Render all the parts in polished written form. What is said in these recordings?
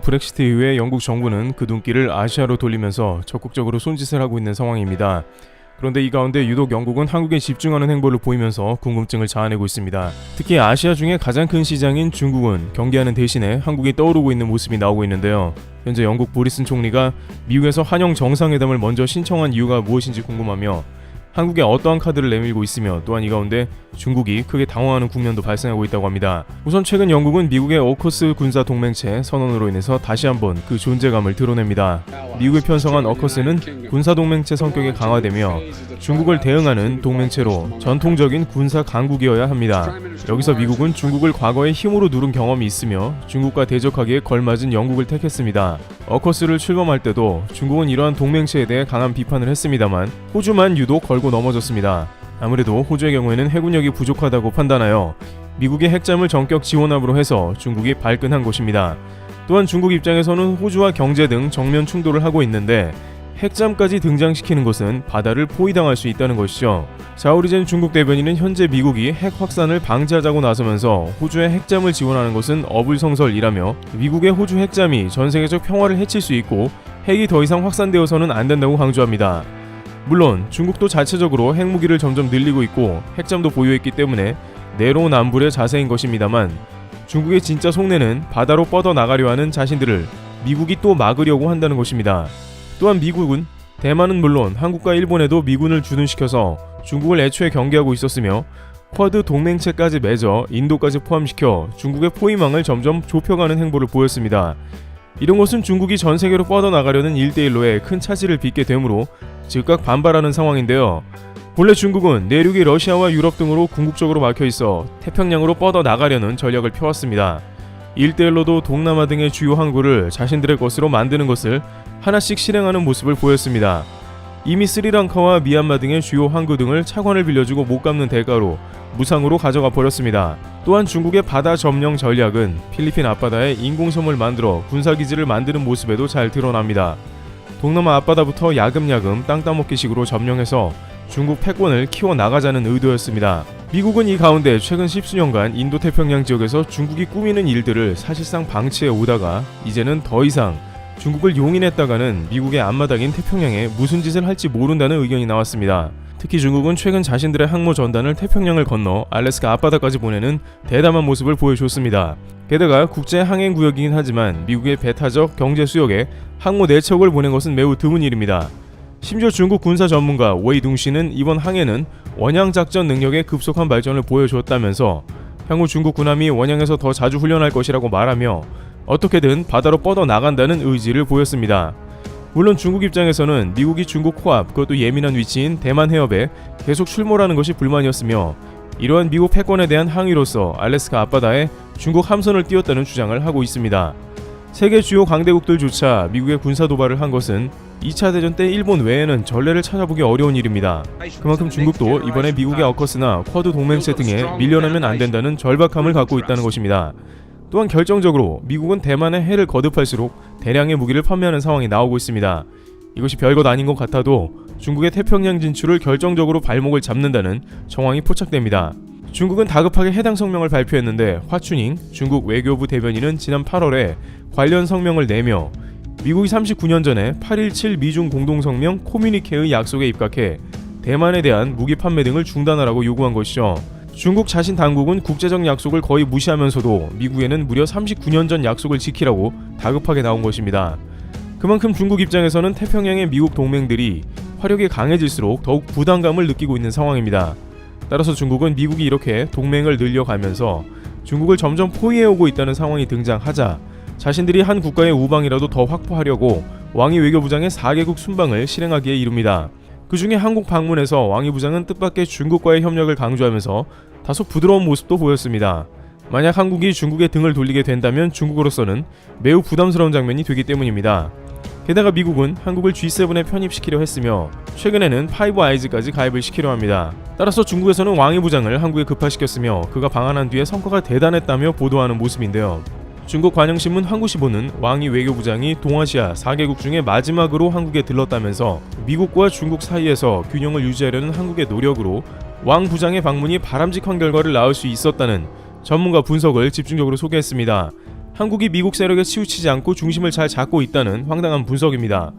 브렉시트 이후에 영국 정부는 그 눈길을 아시아로 돌리면서 적극적으로 손짓을 하고 있는 상황입니다. 그런데 이 가운데 유독 영국은 한국에 집중하는 행보를 보이면서 궁금증을 자아내고 있습니다. 특히 아시아 중에 가장 큰 시장인 중국은 경계하는 대신에 한국이 떠오르고 있는 모습이 나오고 있는데요. 현재 영국 보리슨 총리가 미국에서 한영 정상회담을 먼저 신청한 이유가 무엇인지 궁금하며 한국에 어떠한 카드를 내밀고 있으며 또한 이 가운데 중국이 크게 당황하는 국면도 발생하고 있다고 합니다. 우선 최근 영국은 미국의 어커스 군사 동맹체 선언으로 인해서 다시 한번 그 존재감을 드러냅니다. 미국이 편성한 어커스는 군사 동맹체 성격이 강화되며 중국을 대응하는 동맹체로 전통적인 군사 강국이어야 합니다. 여기서 미국은 중국을 과거에 힘으로 누른 경험이 있으며 중국과 대적하기에 걸맞은 영국을 택했습니다. 어커스를 출범할 때도 중국은 이러한 동맹체에 대해 강한 비판을 했습니다만 호주만 유독 걸고 넘어졌습니다. 아무래도 호주의 경우에는 해군력이 부족하다고 판단하여 미국의 핵잠을 전격 지원함으로 해서 중국이 발끈한 것입니다. 또한 중국 입장에서는 호주와 경제 등 정면 충돌을 하고 있는데 핵잠까지 등장시키는 것은 바다를 포위당할 수 있다는 것이죠. 자오리젠 중국 대변인은 현재 미국이 핵 확산을 방지하자고 나서면서 호주의 핵잠을 지원하는 것은 어불성설이라며 미국의 호주 핵잠이 전 세계적 평화를 해칠 수 있고 핵이 더 이상 확산되어서는 안 된다고 강조합니다. 물론 중국도 자체적으로 핵무기를 점점 늘리고 있고 핵잠도 보유했기 때문에 내로남불의 자세인 것입니다만 중국의 진짜 속내는 바다로 뻗어나가려 하는 자신들을 미국이 또 막으려고 한다는 것입니다. 또한 미국은 대만은 물론 한국과 일본에도 미군을 주둔시켜서 중국을 애초에 경계하고 있었으며 쿼드 동맹체까지 맺어 인도까지 포함시켜 중국의 포위망을 점점 좁혀가는 행보를 보였습니다. 이런 것은 중국이 전 세계로 뻗어나가려는 1대1로의 큰 차질을 빚게 되므로 즉각 반발하는 상황인데요. 본래 중국은 내륙이 러시아와 유럽 등으로 궁극적으로 막혀있어 태평양으로 뻗어나가려는 전략을 펴왔습니다. 1대1로도 동남아 등의 주요 항구를 자신들의 것으로 만드는 것을 하나씩 실행하는 모습을 보였습니다. 이미 스리랑카와 미얀마 등의 주요 항구 등을 차관을 빌려주고 못 갚는 대가로 무상으로 가져가 버렸습니다. 또한 중국의 바다 점령 전략은 필리핀 앞바다에 인공섬을 만들어 군사기지를 만드는 모습에도 잘 드러납니다. 동남아 앞바다부터 야금야금 땅 따먹기식으로 점령해서 중국 패권을 키워나가자는 의도였습니다. 미국은 이 가운데 최근 십수년간 인도태평양 지역에서 중국이 꾸미는 일들을 사실상 방치해 오다가 이제는 더 이상 중국을 용인했다가는 미국의 앞마당인 태평양에 무슨 짓을 할지 모른다는 의견이 나왔습니다. 특히 중국은 최근 자신들의 항모 전단을 태평양을 건너 알래스카 앞바다까지 보내는 대담한 모습을 보여줬습니다. 게다가 국제 항행구역이긴 하지만 미국의 배타적 경제 수역에 항모 4척을 보낸 것은 매우 드문 일입니다. 심지어 중국 군사 전문가 웨이둥 씨는 이번 항해는 원양작전 능력의 급속한 발전을 보여줬다면서 향후 중국 군함이 원양에서 더 자주 훈련할 것이라고 말하며 어떻게든 바다로 뻗어나간다는 의지를 보였습니다. 물론 중국 입장에서는 미국이 중국 코앞, 그것도 예민한 위치인 대만 해협에 계속 출몰하는 것이 불만이었으며 이러한 미국 패권에 대한 항의로서 알래스카 앞바다에 중국 함선을 띄웠다는 주장을 하고 있습니다. 세계 주요 강대국들조차 미국의 군사 도발을 한 것은 2차 대전 때 일본 외에는 전례를 찾아보기 어려운 일입니다. 그만큼 중국도 이번에 미국의 어커스나 쿼드 동맹체 등에 밀려나면 안 된다는 절박함을 갖고 있다는 것입니다. 또한 결정적으로 미국은 대만에 해를 거듭할수록 대량의 무기를 판매하는 상황이 나오고 있습니다. 이것이 별것 아닌 것 같아도 중국의 태평양 진출을 결정적으로 발목을 잡는다는 정황이 포착됩니다. 중국은 다급하게 해당 성명을 발표했는데 화춘잉 중국 외교부 대변인은 지난 8월에 관련 성명을 내며 미국이 39년 전에 8.17 미중 공동성명 코뮤니케의 약속에 입각해 대만에 대한 무기 판매 등을 중단하라고 요구한 것이죠. 중국 자신 당국은 국제적 약속을 거의 무시하면서도 미국에는 무려 39년 전 약속을 지키라고 다급하게 나온 것입니다. 그만큼 중국 입장에서는 태평양의 미국 동맹들이 화력이 강해질수록 더욱 부담감을 느끼고 있는 상황입니다. 따라서 중국은 미국이 이렇게 동맹을 늘려가면서 중국을 점점 포위해오고 있다는 상황이 등장하자 자신들이 한 국가의 우방이라도 더 확보하려고 왕이 외교부장의 4개국 순방을 실행하기에 이릅니다. 그 중에 한국 방문에서 왕이 부장은 뜻밖의 중국과의 협력을 강조하면서 다소 부드러운 모습도 보였습니다. 만약 한국이 중국의 등을 돌리게 된다면 중국으로서는 매우 부담스러운 장면이 되기 때문입니다. 게다가 미국은 한국을 G7에 편입시키려 했으며 최근에는 파이브 아이즈까지 가입을 시키려 합니다. 따라서 중국에서는 왕이 부장을 한국에 급파시켰으며 그가 방한한 뒤에 성과가 대단했다며 보도하는 모습인데요. 중국 관영신문 황구시보는 왕이 외교부장이 동아시아 4개국 중에 마지막으로 한국에 들렀다면서 미국과 중국 사이에서 균형을 유지하려는 한국의 노력으로 왕 부장의 방문이 바람직한 결과를 낳을 수 있었다는 전문가 분석을 집중적으로 소개했습니다. 한국이 미국 세력에 치우치지 않고 중심을 잘 잡고 있다는 황당한 분석입니다.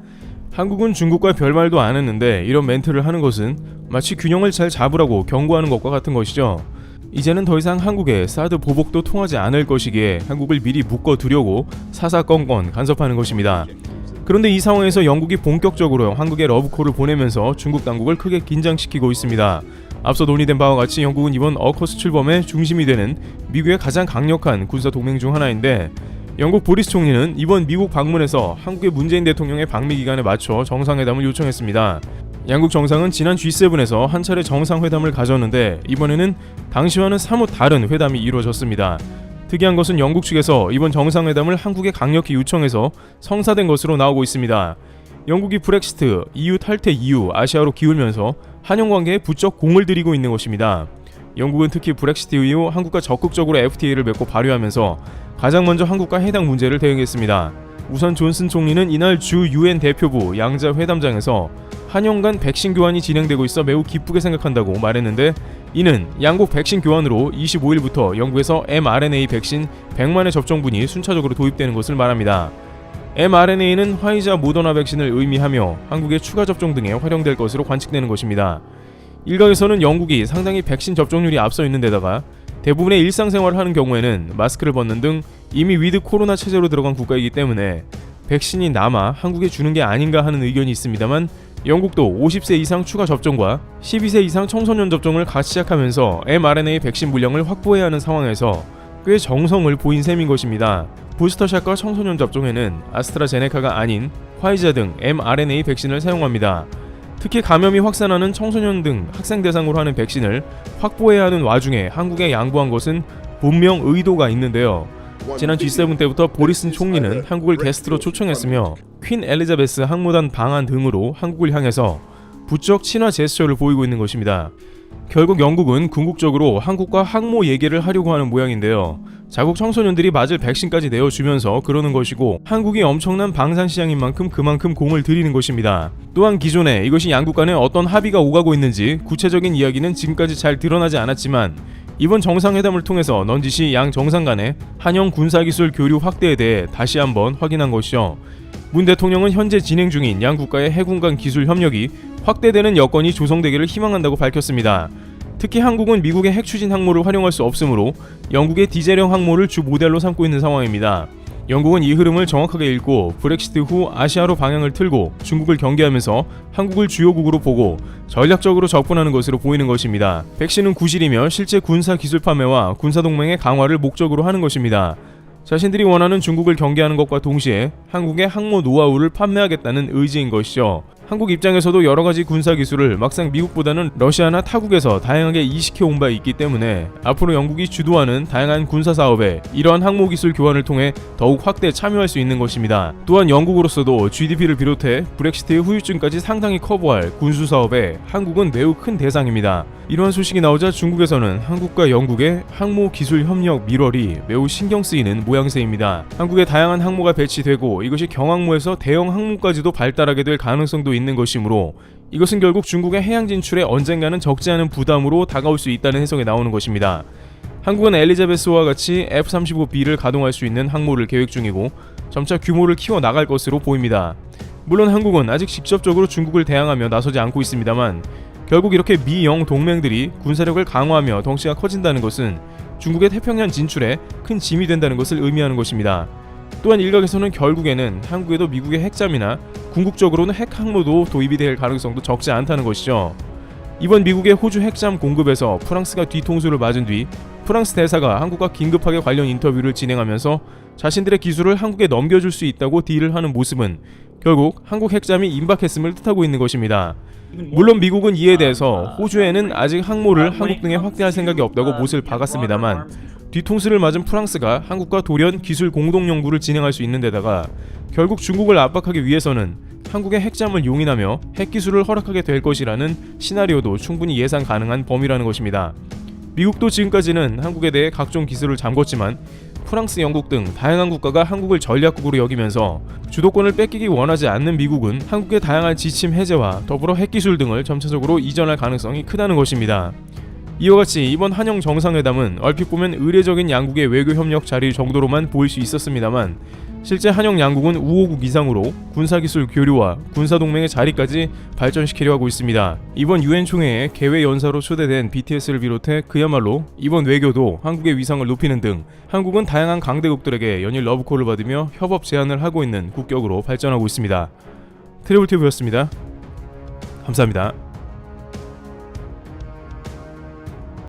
한국은 중국과 별말도 안 했는데 이런 멘트를 하는 것은 마치 균형을 잘 잡으라고 경고하는 것과 같은 것이죠. 이제는 더 이상 한국의 사드 보복도 통하지 않을 것이기에 한국을 미리 묶어두려고 사사건건 간섭하는 것입니다. 그런데 이 상황에서 영국이 본격적으로 한국에 러브콜을 보내면서 중국 당국을 크게 긴장시키고 있습니다. 앞서 논의된 바와 같이 영국은 이번 어커스 출범의 중심이 되는 미국의 가장 강력한 군사 동맹 중 하나인데, 영국 보리스 총리는 이번 미국 방문에서 한국의 문재인 대통령의 방미 기간에 맞춰 정상회담을 요청했습니다. 양국 정상은 지난 G7에서 한 차례 정상회담을 가졌는데 이번에는 당시와는 사뭇 다른 회담이 이루어졌습니다. 특이한 것은 영국 측에서 이번 정상회담을 한국에 강력히 요청해서 성사된 것으로 나오고 있습니다. 영국이 브렉시트, EU 탈퇴 이후 아시아로 기울면서 한영 관계에 부쩍 공을 들이고 있는 것입니다. 영국은 특히 브렉시트 이후 한국과 적극적으로 FTA를 맺고 발효하면서 가장 먼저 한국과 해당 문제를 대응했습니다. 우선 존슨 총리는 이날 주 UN 대표부 양자 회담장에서 한영 간 백신 교환이 진행되고 있어 매우 기쁘게 생각한다고 말했는데, 이는 양국 백신 교환으로 25일부터 영국에서 mRNA 백신 100만의 접종분이 순차적으로 도입되는 것을 말합니다. mRNA는 화이자 모더나 백신을 의미하며 한국의 추가 접종 등에 활용될 것으로 관측되는 것입니다. 일각에서는 영국이 상당히 백신 접종률이 앞서 있는 데다가 대부분의 일상생활을 하는 경우에는 마스크를 벗는 등 이미 위드 코로나 체제로 들어간 국가이기 때문에 백신이 남아 한국에 주는 게 아닌가 하는 의견이 있습니다만, 영국도 50세 이상 추가 접종과 12세 이상 청소년 접종을 같이 시작하면서 mRNA 백신 물량을 확보해야 하는 상황에서 꽤 정성을 보인 셈인 것입니다. 부스터샷과 청소년 접종에는 아스트라제네카가 아닌 화이자 등 mRNA 백신을 사용합니다. 특히 감염이 확산하는 청소년 등 학생 대상으로 하는 백신을 확보해야 하는 와중에 한국에 양보한 것은 분명 의도가 있는데요. 지난 G7 때부터 보리슨 총리는 한국을 게스트로 초청했으며 퀸 엘리자베스 항모단 방한 등으로 한국을 향해서 부쩍 친화 제스처를 보이고 있는 것입니다. 결국 영국은 궁극적으로 한국과 항모 얘기를 하려고 하는 모양인데요. 자국 청소년들이 맞을 백신까지 내어주면서 그러는 것이고, 한국이 엄청난 방산시장인 만큼 그만큼 공을 들이는 것입니다. 또한 기존에 이것이 양국 간에 어떤 합의가 오가고 있는지 구체적인 이야기는 지금까지 잘 드러나지 않았지만, 이번 정상회담을 통해서 넌지시 양 정상 간의 한영 군사기술 교류 확대에 대해 다시 한번 확인한 것이죠. 문 대통령은 현재 진행 중인 양 국가의 해군 간 기술 협력이 확대되는 여건이 조성되기를 희망한다고 밝혔습니다. 특히 한국은 미국의 핵 추진 항모를 활용할 수 없으므로 영국의 디젤형 항모를 주 모델로 삼고 있는 상황입니다. 영국은 이 흐름을 정확하게 읽고 브렉시트 후 아시아로 방향을 틀고 중국을 경계하면서 한국을 주요국으로 보고 전략적으로 접근하는 것으로 보이는 것입니다. 백신은 구실이며 실제 군사 기술 판매와 군사동맹의 강화를 목적으로 하는 것입니다. 자신들이 원하는 중국을 경계하는 것과 동시에 한국의 항모 노하우를 판매하겠다는 의지인 것이죠. 한국 입장에서도 여러가지 군사기술을 막상 미국보다는 러시아나 타국에서 다양하게 이식해온 바 있기 때문에 앞으로 영국이 주도하는 다양한 군사사업에 이러한 항모기술 교환을 통해 더욱 확대 참여할 수 있는 것입니다. 또한 영국으로서도 GDP를 비롯해 브렉시트의 후유증까지 상당히 커버할 군수사업에 한국은 매우 큰 대상입니다. 이러한 소식이 나오자 중국에서는 한국과 영국의 항모기술 협력 밀월이 매우 신경 쓰이는 모양새입니다. 한국에 다양한 항모가 배치되고 이것이 경항모에서 대형 항모까지도 발달하게 될 가능성도 있는 것이므로 이것은 결국 중국의 해양 진출에 언젠가는 적지 않은 부담으로 다가올 수 있다는 해석이 나오는 것입니다. 한국은 엘리자베스와 같이 F-35B를 가동할 수 있는 항모를 계획 중이고 점차 규모를 키워 나갈 것으로 보입니다. 물론 한국은 아직 직접적으로 중국을 대항하며 나서지 않고 있습니다만, 결국 이렇게 미영 동맹들이 군사력을 강화하며 덩치가 커진다는 것은 중국의 태평양 진출에 큰 짐이 된다는 것을 의미하는 것입니다. 또한 일각에서는 결국에는 한국에도 미국의 핵잠이나 궁극적으로는 핵항모도 도입이 될 가능성도 적지 않다는 것이죠. 이번 미국의 호주 핵잠 공급에서 프랑스가 뒤통수를 맞은 뒤 프랑스 대사가 한국과 긴급하게 관련 인터뷰를 진행하면서 자신들의 기술을 한국에 넘겨줄 수 있다고 딜을 하는 모습은 결국 한국 핵잠이 임박했음을 뜻하고 있는 것입니다. 물론 미국은 이에 대해서 호주에는 아직 항모를 한국 등에 확대할 생각이 없다고 못을 박았습니다만, 뒤통수를 맞은 프랑스가 한국과 돌연 기술 공동 연구를 진행할 수 있는 데다가 결국 중국을 압박하기 위해서는 한국의 핵잠을 용인하며 핵기술을 허락하게 될 것이라는 시나리오도 충분히 예상 가능한 범위라는 것입니다. 미국도 지금까지는 한국에 대해 각종 기술을 잠궜지만 프랑스, 영국 등 다양한 국가가 한국을 전략국으로 여기면서 주도권을 뺏기기 원하지 않는 미국은 한국의 다양한 지침 해제와 더불어 핵기술 등을 점차적으로 이전할 가능성이 크다는 것입니다. 이와 같이 이번 한영 정상회담은 얼핏 보면 의례적인 양국의 외교 협력 자리 정도로만 보일 수 있었습니다만 실제 한영 양국은 우호국 이상으로 군사기술 교류와 군사동맹의 자리까지 발전시키려 하고 있습니다. 이번 UN 총회에 개회 연사로 초대된 BTS를 비롯해 그야말로 이번 외교도 한국의 위상을 높이는 등 한국은 다양한 강대국들에게 연일 러브콜을 받으며 협업 제안을 하고 있는 국격으로 발전하고 있습니다. 트래블TV였습니다. 감사합니다.